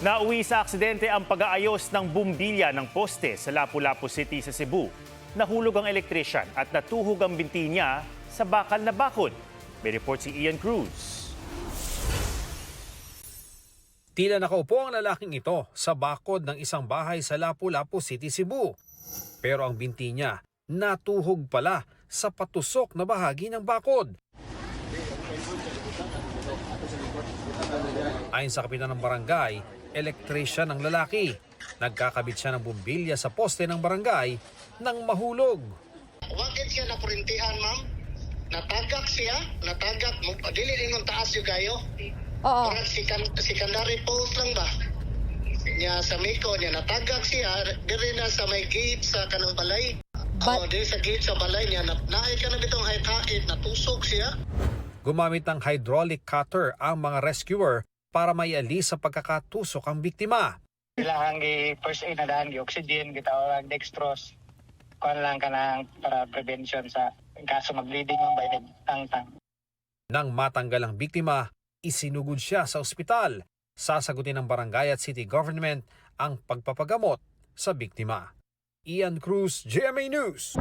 Nauwi sa aksidente ang pag-aayos ng bumbilya ng poste sa Lapu-Lapu City sa Cebu. Nahulog ang elektrisyan at natuhog ang binti niya sa bakal na bakod. May report si Ian Cruz. Tila nakaupo ang lalaking ito sa bakod ng isang bahay sa Lapu-Lapu City, Cebu. Pero ang binti niya natuhog pala sa patusok na bahagi ng bakod. Ayon sa kapitan ng barangay, elektrisyan ng lalaki. Nagkakabit siya ng bumbilya sa poste ng barangay nang mahulog. Bakit siya nakurintihan, ma'am? Natagak siya? Natagak? Dili ningon taas yung kayo? Oo. Parang secondary post lang ba? Niya sa Miko niya, natagak siya. Diri na sa may gate sa kanang balay. Diri sa gate sa balay niya, naay ka na bitong hait-hait, natusok siya. Gumamit ng hydraulic cutter ang mga rescuer para maialis sa pagkakatusok ang biktima. Kailangan first aid na daan, oxygen, gitawag dextrose. Kuhan lang ka ng para prevention sa kaso mag-bleeding ng bainid tang-tang. Nang matanggal ang biktima, isinugod siya sa ospital. Sasagutin ng barangay at city government ang pagpapagamot sa biktima. Ian Cruz, GMA News.